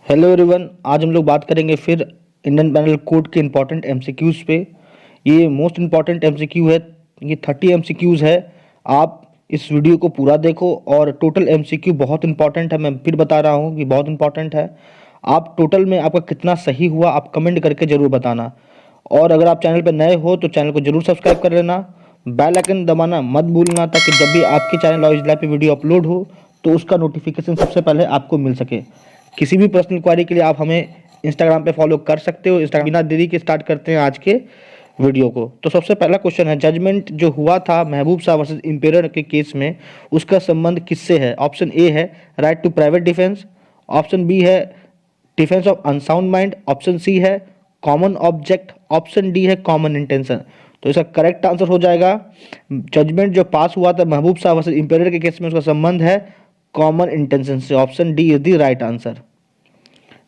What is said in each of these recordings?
Hello everyone, आज हम लोग बात करेंगे फिर इंडियन पैनल कोड के इम्पॉर्टेंट एमसीक्यूज़ पे। ये मोस्ट इम्पॉर्टेंट एमसीक्यू है, ये 30 एमसीक्यूज़ है। आप इस वीडियो को पूरा देखो और टोटल एमसीक्यू बहुत इंपॉर्टेंट है, मैं फिर बता रहा हूँ कि बहुत इंपॉर्टेंट है। आप टोटल में आपका कितना सही हुआ आप कमेंट करके ज़रूर बताना। और अगर आप चैनल पर नए हो तो चैनल को जरूर सब्सक्राइब कर लेना, बेल आइकन दबाना मत भूलना, ताकि जब भी आपके चैनल लॉ इज लाइफ पे वीडियो अपलोड हो तो उसका नोटिफिकेशन सबसे पहले आपको मिल सके। किसी भी पर्सनल क्वारी के लिए आप हमें इंस्टाग्राम पे फॉलो कर सकते हो। इंस्टाग्राम बिना देरी के स्टार्ट करते हैं आज के वीडियो को। तो सबसे पहला क्वेश्चन है, जजमेंट जो हुआ था महबूब शाह वर्सेस इंपेरियर के केस में, उसका संबंध किससे है? ऑप्शन ए है right to private defence, option B है defence of unsound mind, option C है कॉमन ऑब्जेक्ट, ऑप्शन डी है कॉमन इंटेंशन। तो इसका करेक्ट आंसर हो जाएगा, जजमेंट जो पास हुआ था महबूब शाह वर्सेस इंपेरियर के केस में, उसका संबंध है कॉमन इंटेंशन से। Option D is the right answer.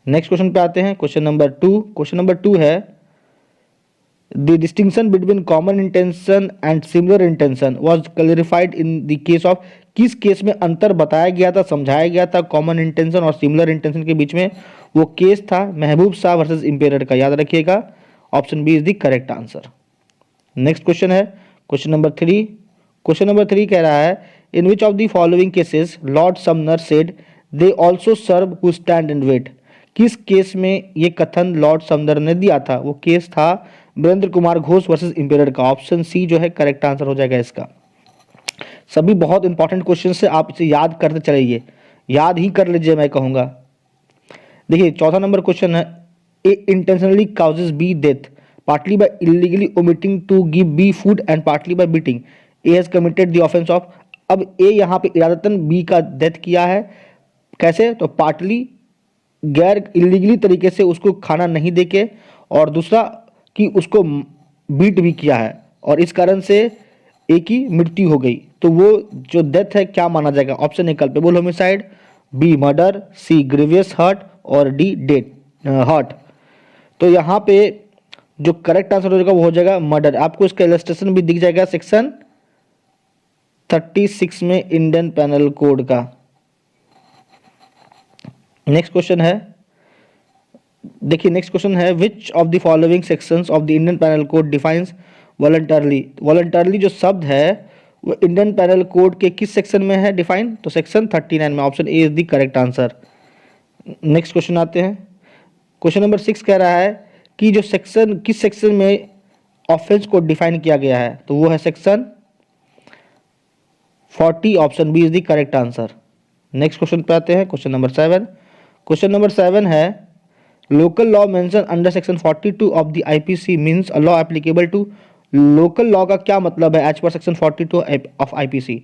Next question पे आते हैं, क्वेश्चन नंबर 2। क्वेश्चन नंबर 2 है the distinction between common intention and similar intention was clarified in the case of. किस केस में अंतर बताया गया था, समझाया गया था कॉमन इंटेंशन और सिमिलर इंटेंशन के बीच में? वो केस था महबूब शाह वर्सेस इंपेरियर का, याद रखिएगा। Option B is the correct answer. Next question है क्वेश्चन नंबर 3। क्वेश्चन नंबर 3 कह रहा है in which of the following cases lord Sumner said they also serve who stand and wait. किस case में ये कथन लॉर्ड समनर ने दिया था? वो केस था वीरेंद्र कुमार घोष वर्सेस इंपेरियर का। ऑप्शन सी जो है करेक्ट आंसर हो जाएगा इसका। सभी बहुत इंपॉर्टेंट क्वेश्चन से आप इसे याद करते चलिए, याद ही कर लीजिए मैं कहूँगा। देखिए चौथा नंबर क्वेश्चन है A intentionally causes B death partly by illegally omitting to give B food and partly by beating A has committed the offense of। अब A यहाँ पे इरादतन B का डेथ किया है, कैसे? तो पार्टली गैर इलीगली तरीके से उसको खाना नहीं देके, और दूसरा कि उसको बीट भी किया है और इस कारण से A की मृत्यु हो गई। तो वो जो डेथ है क्या माना जाएगा? Option A culpable homicide, B murder, C grievous hurt और डी डेथ हर्ट। तो यहाँ पे जो करेक्ट आंसर हो जाएगा वो हो जाएगा मर्डर। आपको इसका इलस्ट्रेशन भी दिख जाएगा सेक्शन 36 में इंडियन पैनल कोड का। नेक्स्ट क्वेश्चन है, देखिए नेक्स्ट क्वेश्चन है which of the following sections of the Indian panel code defines voluntarily. Voluntarily जो शब्द है वो इंडियन पैनल कोड के किस सेक्शन में है डिफाइन? तो सेक्शन 39 में। Option A is the correct answer. Next question आते हैं, क्वेश्चन नंबर 6 कह रहा है कि जो सेक्शन किस सेक्शन में ऑफेंस को डिफाइन किया गया है? तो वो है section 40। Option B is the correct answer. Next question पे आते हैं, क्वेश्चन नंबर 7। क्वेश्चन नंबर 7 है local law mention under section 42 of the IPC means a law applicable to. Local law का क्या मतलब है एज पर section 42 of IPC?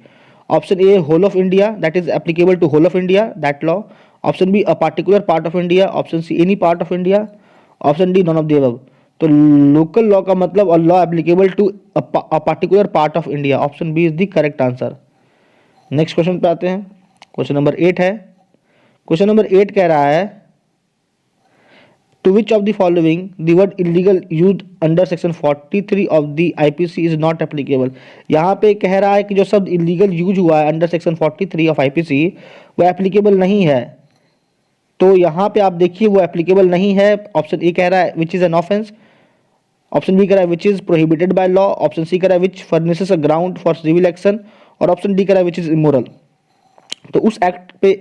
Option A whole of India, that is applicable to whole of India that law. Option B a particular part of India, option C any part of India, option D none of the above. तो local law का मतलब a law applicable to a particular part of India. Option B is the correct answer. Next question पे आते हैं, question number 8 है। Question number 8 कह रहा है to which of the following the word illegal use under section 43 of the IPC is not applicable. यहाँ पे कह रहा है कि जो शब्द इलीगल यूज हुआ है अंडर सेक्शन 43 ऑफ आईपीसी वो एप्लीकेबल नहीं है। तो यहाँ पे आप देखिए वो एप्लीकेबल नहीं है। ऑप्शन ए कह रहा है which is an offence, option B कह रहा है which is prohibited by law, option C कह रहा है which furnishes a ground for civil action, और ऑप्शन डी कह रहा है विच इज इमोरल। तो उस एक्ट पे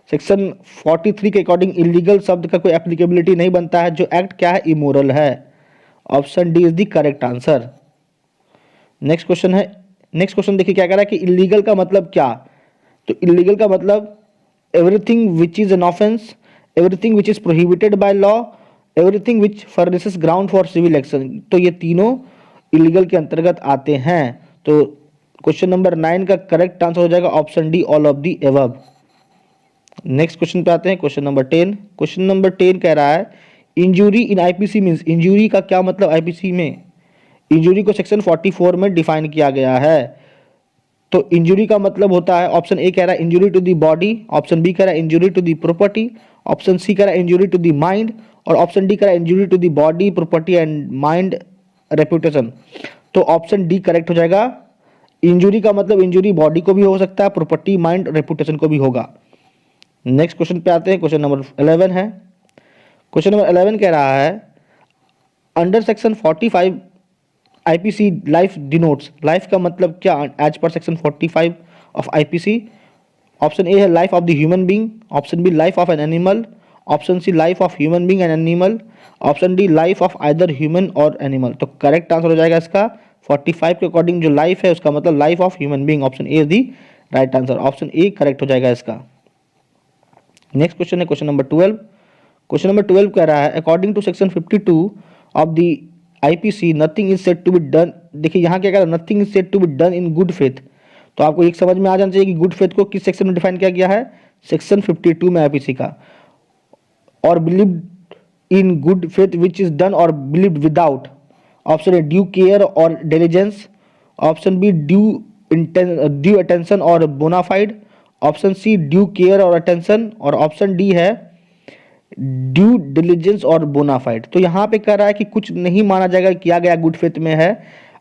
सेक्शन 43 के अकॉर्डिंग इलीगल शब्द का कोई एप्लीकेबिलिटी नहीं बनता है। जो एक्ट क्या है, इमोरल है। Option D is the correct answer. Next question है, नेक्स्ट क्वेश्चन देखिए क्या कह रहा है कि इलीगल का मतलब क्या? तो इलीगल का मतलब everything which is an offense, everything which is prohibited by law, everything which furnishes ground for civil action। तो ये तीनों इलीगल के अंतर्गत आते हैं। तो क्वेश्चन नंबर 9 का करेक्ट आंसर हो जाएगा option D all of the above. Next question पे आते हैं, क्वेश्चन नंबर 10। क्वेश्चन नंबर 10 कह रहा है इंजूरी इन आईपीसी मींस। इंजूरी का क्या मतलब आईपीसी में? इंजूरी को सेक्शन 44 में डिफाइन किया गया है। तो इंजुरी का मतलब होता है, ऑप्शन ए कह रहा है injury to the body, option B कह रहा है injury to the property, option C कह रहा है इंजुरी टू द माइंड, और ऑप्शन डी कह रहा है injury to the body property and mind reputation. तो ऑप्शन डी करेक्ट हो जाएगा। इंजुरी का मतलब इंजुरी बॉडी को भी हो सकता है, प्रॉपर्टी माइंड रेपुटेशन को भी होगा। नेक्स्ट क्वेश्चन पे आते हैं, क्वेश्चन नंबर 11 है। क्वेश्चन नंबर 11 कह रहा है under section 45 IPC life denotes, life का मतलब क्या एज पर section 45 of IPC. Option A है life of the human being, option B life of an animal, option C life of human being and animal, option D life of either human और animal. तो correct answer हो जाएगा इसका 45 के according जो life है उसका मतलब life of human being. Option A is the right answer, option A correct हो जाएगा इसका। नेक्स्ट क्वेश्चन है क्वेश्चन नंबर 12। क्वेश्चन नंबर 12 कह रहा है according to section 52 of the IPC nothing is said to be done. देखिए यहाँ क्या कह रहा है, nothing is said to be done in good faith. तो आपको एक समझ में आ जाना चाहिए कि गुड फेथ को किस सेक्शन में डिफाइन किया गया है, सेक्शन 52 में आईपीसी का। और believe in good faith which is done और believe without. Option A due care और diligence, option B due attention और bona fide, option C due care और अटेंशन, और ऑप्शन डी है ड्यू डिलीजेंस और बोनाफाइड। तो यहाँ पे कह रहा है कि कुछ नहीं माना जाएगा किया गया गुड फेथ में है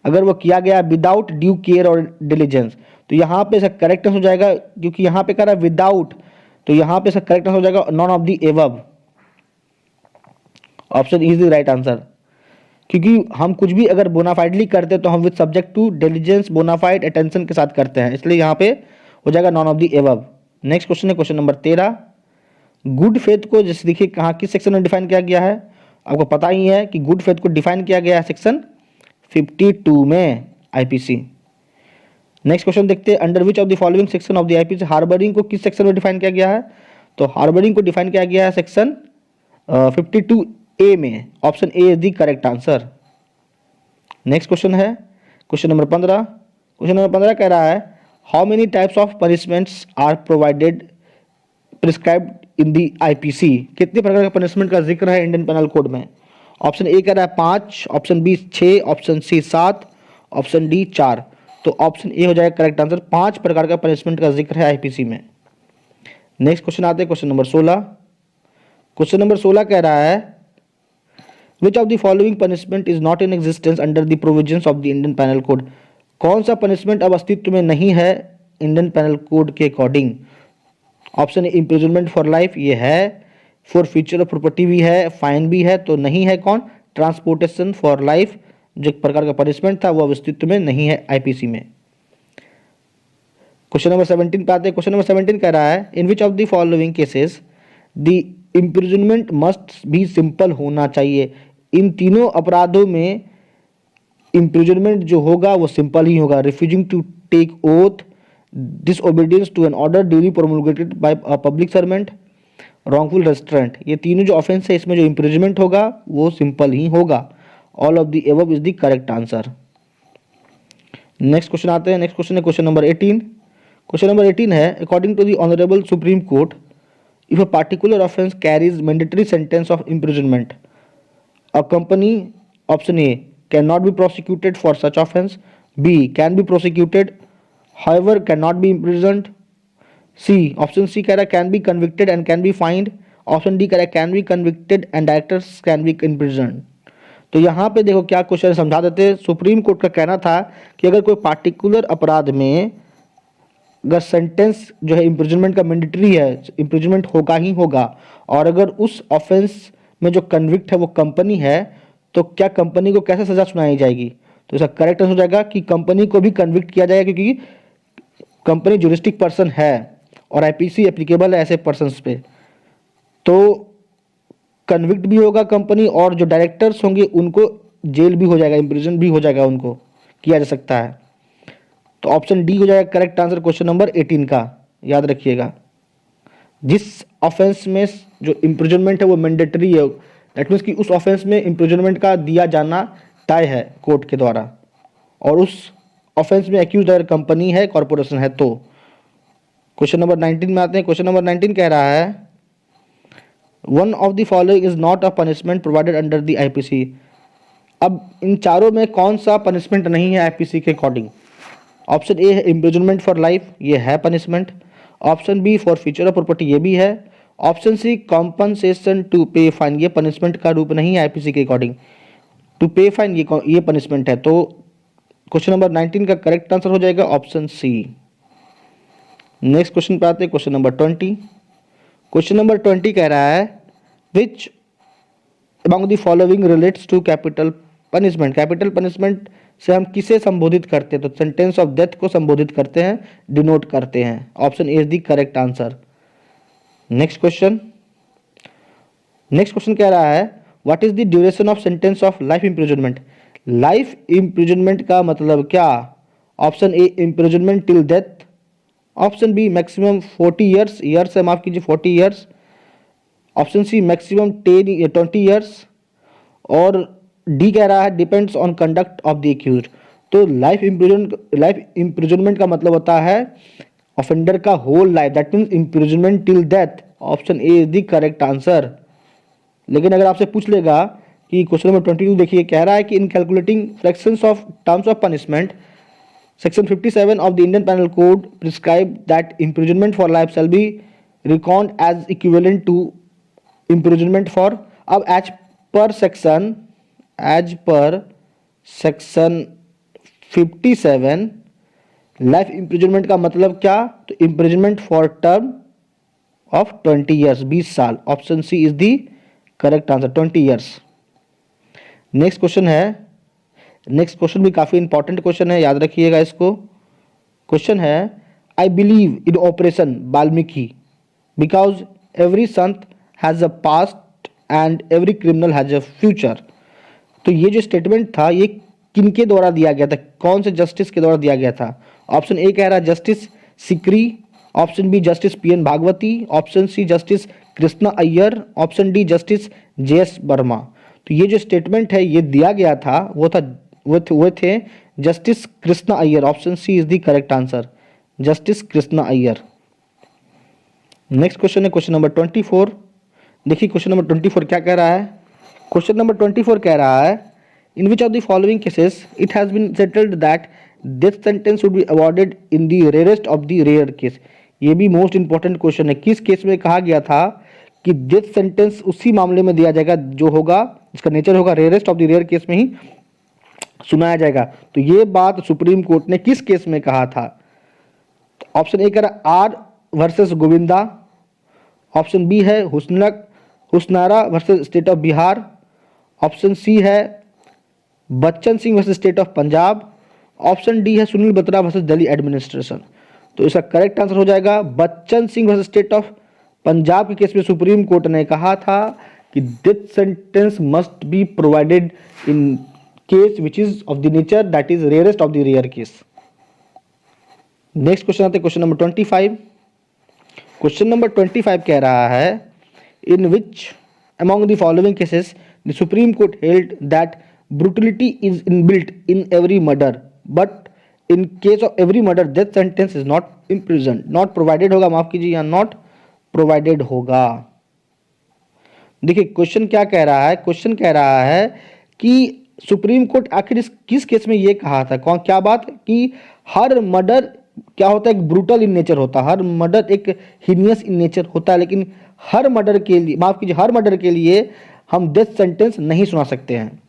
अगर वो किया गया विदाउट ड्यू केयर और डिलीजेंस। तो यहाँ पे इसका करेक्ट आंसर हो जाएगा, क्योंकि यहाँ पे कह रहा है विदाउट, तो यहाँ पे इसका करेक्ट आंसर हो जाएगा none of the above. Option is the right answer, क्योंकि हम कुछ भी अगर बोनाफाइडली करते हैं तो हम with subject to diligence bonafide attention के साथ करते हैं, इसलिए यहाँ पे हो जाएगा none of the above. Next question है क्वेश्चन नंबर 13। गुड फेथ को जैसे देखिए कहाँ किस सेक्शन में डिफाइन किया गया है, आपको पता ही है कि गुड फेथ को डिफाइन किया गया है सेक्शन 52 में आईपीसी। नेक्स्ट क्वेश्चन देखते हैं under which of the following section of the IPC harbouring को किस सेक्शन में डिफाइन किया गया है। तो हार्बरिंग को डिफाइन किया गया है सेक्शन 52A में, option A is the correct answer. Next question है क्वेश्चन नंबर 15। क्वेश्चन नंबर 15 कह रहा है how many types of punishments are provided prescribed in the IPC. कितने प्रकार का पनिशमेंट का जिक्र है इंडियन पेनल कोड में। ऑप्शन ए कह रहा है 5, option B 6, option C 7, option D 4। तो ऑप्शन ए हो जाएगा करेक्ट आंसर, 5 प्रकार का पनिशमेंट का जिक्र है आईपीसी में। नेक्स्ट क्वेश्चन आते हैं क्वेश्चन नंबर 16। क्वेश्चन नंबर 16 कह रहा है which of the following punishment is not in existence under the provisions of the Indian penal code. कौन सा पनिशमेंट अब अस्तित्व में नहीं है इंडियन पेनल कोड के according. Option A imprisonment for life, ये है। फॉर फ्यूचर ऑफ प्रॉपर्टी भी है, फाइन भी है, तो नहीं है कौन, ट्रांसपोर्टेशन फॉर लाइफ जो एक प्रकार का पनिशमेंट था वो अब अस्तित्व में नहीं है आईपीसी में। क्वेश्चन नंबर 17 पे आते हैं। क्वेश्चन नंबर 17 कह रहा है in which of the following cases the imprisonment must भी सिंपल होना चाहिए। इन तीनों अपराधों में इम्प्रिजनमेंट जो होगा वो सिंपल ही होगा। Refusing to take oath, disobedience to an order duly promulgated by a public servant, wrongful restraint। ये तीनों जो ऑफेंस है इसमें जो इम्प्रिजमेंट होगा वो सिंपल ही होगा। All of the above is the correct answer. Next question आते हैं। नेक्स्ट क्वेश्चन है क्वेश्चन नंबर 18। क्वेश्चन नंबर 18 है according to the honourable supreme court if a particular offence carries mandatory sentence of imprisonment a company, option A can not be prosecuted for such offence, B can be prosecuted however cannot be imprisoned, C option C कह रहा है can be convicted and can be find, option D कह रहा है can be convicted and directors can be imprisoned। तो यहाँ पे देखो क्या क्वेश्चन समझा देते हैं। सुप्रीम कोर्ट का कहना था कि अगर कोई पार्टिकुलर अपराध में अगर सेंटेंस जो है इम्प्रिजनमेंट का मैंडेटरी है, इम्प्रिजनमेंट होगा ही होगा, और अगर उस ऑफेंस में जो कन्विक्ट है वो कंपनी है तो क्या कंपनी को कैसे सजा सुनाई जाएगी। तो इसका करेक्ट आंसर हो जाएगा कि कंपनी को भी कन्विक्ट किया जाएगा, क्योंकि कंपनी जुरिस्टिक पर्सन है और आईपीसी एप्लीकेबल है ऐसे पर्सन्स पे। तो कन्विक्ट भी होगा कंपनी और जो डायरेक्टर्स होंगे उनको जेल भी हो जाएगा, इम्प्रिजन भी हो जाएगा, उनको किया जा सकता है। तो ऑप्शन डी हो जाएगा करेक्ट आंसर क्वेश्चन नंबर 18 का, याद रखिएगा। जिस ऑफेंस में जो इम्प्रिजनमेंट है वो मैंडेटरी है, दैट मीन्स कि उस ऑफेंस में इम्प्रिजनमेंट का दिया जाना तय है कोर्ट के द्वारा, और उस ऑफेंस में एक्यूज अगर कंपनी है, कॉर्पोरेशन है तो। क्वेश्चन नंबर 19 में आते हैं। क्वेश्चन नंबर 19 कह रहा है one of the following is not a punishment provided under the IPC. अब इन चारों में कौन सा पनिशमेंट नहीं है आईपीसी के अकॉर्डिंग। ऑप्शन ए है इम्प्रिजनमेंट फॉर लाइफ, ये है punishment. Option B forfeiture of property, ये भी है। Option C compensation to pay fine, ये पनिशमेंट का रूप नहीं है आईपीसी के अकॉर्डिंग। टू पे फाइन ये पनिशमेंट है। तो क्वेश्चन नंबर 19 का करेक्ट आंसर हो जाएगा ऑप्शन सी। नेक्स्ट क्वेश्चन पे आते हैं क्वेश्चन नंबर 20। क्वेश्चन नंबर 20 कह रहा है which among the following relates to capital punishment. Capital punishment से हम किसे संबोधित करते हैं? तो सेंटेंस ऑफ डेथ को संबोधित करते हैं, डिनोट करते हैं। Option A is the correct answer. Next question कह रहा है what is the duration of sentence of life imprisonment. Life imprisonment का मतलब क्या? Option A imprisonment till death, option B maximum 40 years, years है माफ कीजिए 40 years, option C maximum 20 years, और डी कह रहा है depends on conduct of the accused. तो लाइफ इम्प्रिजनमेंट का मतलब होता है ऑफेंडर का whole life, that means imprisonment till death. Option A is the correct answer. लेकिन अगर आपसे पूछ लेगा कि क्वेश्चन नंबर 22 देखिए, कह रहा है कि in calculating fractions of terms of punishment section 57 of the Indian penal code prescribe that imprisonment for life shall be reckoned as equivalent to imprisonment for. अब एज पर सेक्शन 57 लाइफ इम्प्रिजनमेंट का मतलब क्या? तो imprisonment for term of 20 years, 20 साल। Option C is the correct answer, 20 years. Next question भी काफी important question है, याद रखिएगा इसको। क्वेश्चन है I believe in operation Valmiki because every saint has a past and every criminal has a future. तो ये जो स्टेटमेंट था ये किनके द्वारा दिया गया था, कौन से जस्टिस के द्वारा दिया गया था? ऑप्शन ए कह रहा है justice Sikri, option B justice P N Bhagwati, option C justice Krishna Iyer, option D justice J S Verma. तो ये जो स्टेटमेंट है ये दिया गया था वो थे justice Krishna Iyer. Option C is the correct answer, justice Krishna Iyer. Next question है क्वेश्चन नंबर 24। देखिए क्वेश्चन नंबर 24 क्या कह रहा है। क्वेश्चन नंबर 24 कह रहा है in which of the following cases it has been settled that death sentence would be awarded in the rarest of the rare case. ये भी मोस्ट इंपॉर्टेंट क्वेश्चन है। किस केस में कहा गया था कि डेथ सेंटेंस उसी मामले में दिया जाएगा जो होगा, इसका नेचर होगा rarest of the rare case में ही सुनाया जाएगा। तो ये बात सुप्रीम कोर्ट ने किस केस में कहा था? ऑप्शन ए कह रहा R versus Govinda, option B है Husnara versus state of Bihar, option C है Bachan Singh versus state of Punjab, option D है सुनील बत्रा वर्सेस दिल्ली एडमिनिस्ट्रेशन। तो इसका करेक्ट आंसर हो जाएगा Bachan Singh versus state of Punjab के केस में सुप्रीम कोर्ट ने कहा था कि death sentence must be provided in case which is of the nature that is rarest of the rare case. Next question आते हैं क्वेश्चन नंबर 25। क्वेश्चन नंबर 25 कह रहा है in which among the following cases the supreme court held that brutality is inbuilt in every murder but in case of every murder death sentence is not imprison. Not provided होगा, माफ कीजिए, या not provided होगा। देखिए question क्या कह रहा है, क्वेश्चन कह रहा है कि सुप्रीम कोर्ट आखिर इस किस केस में ये कहा था, कौन क्या बात कि हर मर्डर क्या होता है, एक ब्रूटल इन नेचर होता है, हर मर्डर एक हीनियस इन नेचर होता है, लेकिन हर मर्डर के लिए, माफ कीजिए, हर मर्डर के लिए हम डेथ सेंटेंस नहीं सुना सकते हैं।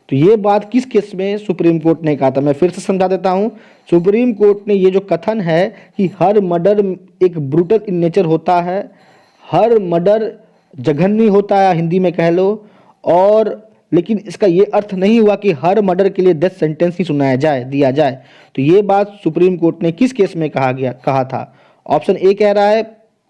तो ये बात किस केस में सुप्रीम कोर्ट ने कहा था? मैं फिर से समझा देता हूं। सुप्रीम कोर्ट ने ये जो कथन है कि हर मर्डर एक ब्रूटल इन नेचर होता है, हर मर्डर जघन्य होता है, हिंदी में कह लो, और लेकिन इसका ये अर्थ नहीं हुआ कि हर मर्डर के लिए डेथ सेंटेंस ही सुनाया जाए, दिया जाए। तो ये बात सुप्रीम कोर्ट ने किस केस में कहा था? ऑप्शन ए कह रहा है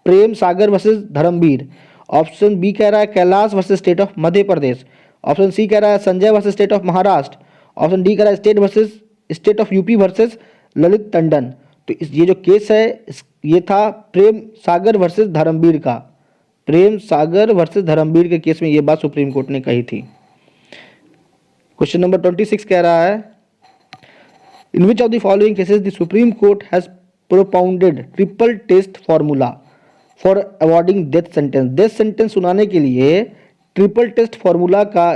Prem Sagar versus Dharmveer, option B कह रहा है Kailash versus state of Madhya Pradesh, option C कह रहा है Sanjay versus state of Maharashtra, option D कह रहा है state of UP versus Lalit Tandon. तो ये जो केस है ये था प्रेम सागर वर्सेस धर्मवीर का, प्रेम सागर वर्सेस धर्मवीर के केस में ये बात सुप्रीम कोर्ट ने कही थी। क्वेश्चन नंबर 26 कह रहा है in which of the following cases the supreme court has propounded triple test formula for awarding death sentence. Death sentence सुनाने के लिए ट्रिपल टेस्ट फॉर्मूला का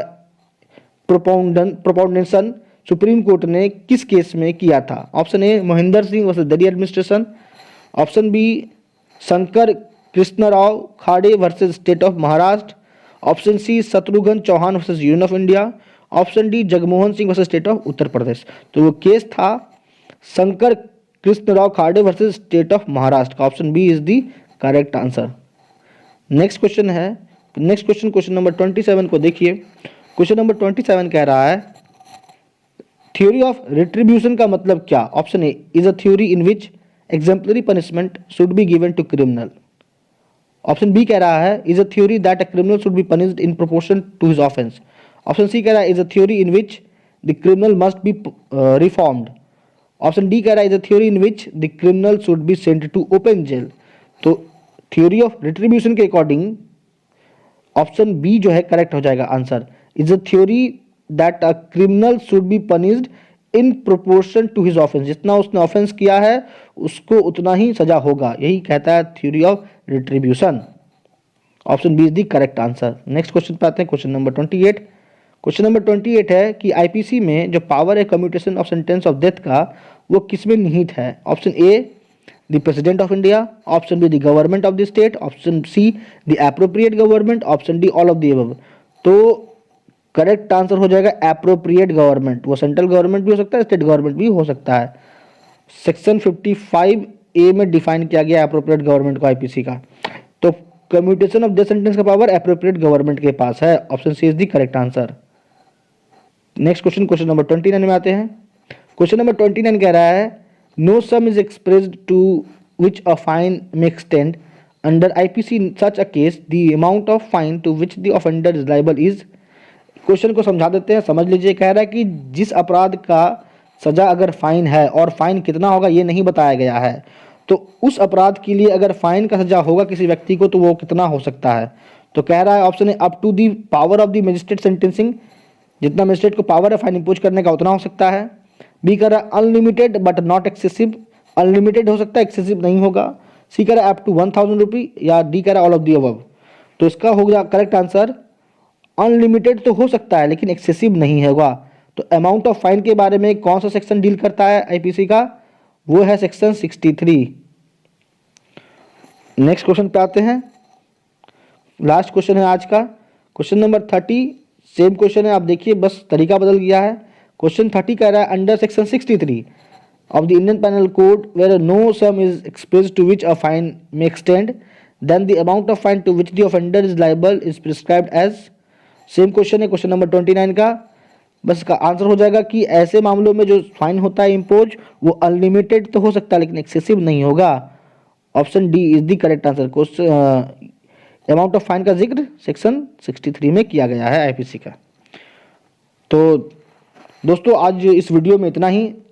प्रोपाउंडेशन सुप्रीम कोर्ट ने किस केस में किया था? Option A Mahendra Singh versus Delhi administration, option B Shankar Krishna Rao Khade versus state of Maharashtra, option C Shatrughan Chauhan versus union of India, option D Jagmohan Singh versus state of Uttar Pradesh. तो वो केस था Shankar Krishna Rao Khade versus state of Maharashtra का। Option B is the correct answer. Next question है next question, question number 27 को देखिए। Question number 27 कह रहा है थ्योरी ऑफ रिट्रीब्यूशन का मतलब क्या? Option A is a theory in which exemplary punishment should be given to criminal. Option B कह रहा है is a theory that a criminal should be punished in proportion to his offence. Option C कह रहा है is a theory in which the criminal must be reformed. Option D कह रहा है is a theory in which the criminal should be sent to open jail. तो theory of retribution के according option B जो है correct हो जाएगा answer. Is a theory that a criminal should be punished in proportion to his offence, जितना उसने offence किया है उसको उतना ही सजा होगा, यही कहता है theory of retribution. Option B is the correct answer. Next question पे आते हैं, क्वेश्चन नंबर 28। क्वेश्चन नंबर 28 है कि आईपीसी में जो पावर है commutation of sentence of death का वो किसमें निहित है? Option A the president of India, option be the government of the state, option see the appropriate government, option D all of the above. तो correct answer हो जाएगा appropriate government. वो central government भी हो सकता है, स्टेट गवर्नमेंट भी हो सकता है। सेक्शन 55 ए में डिफाइन किया गया एप्रोप्रिएट गवर्नमेंट को आईपीसी का। तो कम्यूटेशन ऑफ डेथ सेंटेंस का पावर एप्रोप्रिएट गवर्नमेंट के पास है। Option C is the correct answer. Next question, question number 29 में आते हैं। क्वेश्चन नंबर 29 कह रहा है no sum is expressed to which a fine may extend under IPC in such a case the amount of fine to which the offender is liable is. Question को समझा देते हैं, समझ लीजिए। कह रहा है कि जिस अपराध का सजा अगर फाइन है और फाइन कितना होगा ये नहीं बताया गया है, तो उस अपराध के लिए अगर फाइन का सजा होगा किसी व्यक्ति को तो वो कितना हो सकता है? तो कह रहा है option A up to the power of the magistrate sentencing, जितना मजिस्ट्रेट को पावर है फाइन इम्पोज करने का उतना हो सकता है। बी कह रहा है unlimited but not excessive, unlimited हो सकता है, एक्सेसिव नहीं होगा। सी कह रहा है अप टू 1000 रुपी, या डी कह रहा है ऑल ऑफ दी अबव। तो इसका होगा करेक्ट आंसर अनलिमिटेड तो हो सकता है लेकिन एक्सेसिव नहीं होगा। तो अमाउंट ऑफ फाइन के बारे में कौन सा सेक्शन डील करता है आईपीसी का? वो है सेक्शन 63। नेक्स्ट क्वेश्चन पे आते हैं, लास्ट क्वेश्चन है आज का, क्वेश्चन नंबर 30। सेम क्वेश्चन है, आप देखिए बस तरीका बदल गया है। क्वेश्चन 30 कह रहा है under section 63 of the Indian Penal Code where no sum is expressed to which a fine may extend, then the amount of fine to which the offender is liable is prescribed as। Same question है question number 29 का। बस इसका answer हो जाएगा कि ऐसे मामलों में जो फाइन होता है इम्पोज वो अनलिमिटेड तो हो सकता है लेकिन एक्सेसिव नहीं होगा। Option D is the correct answer. Question amount of fine का जिक्र सेक्शन 63 में किया गया है आईपीसी का। तो दोस्तों आज इस वीडियो में इतना ही।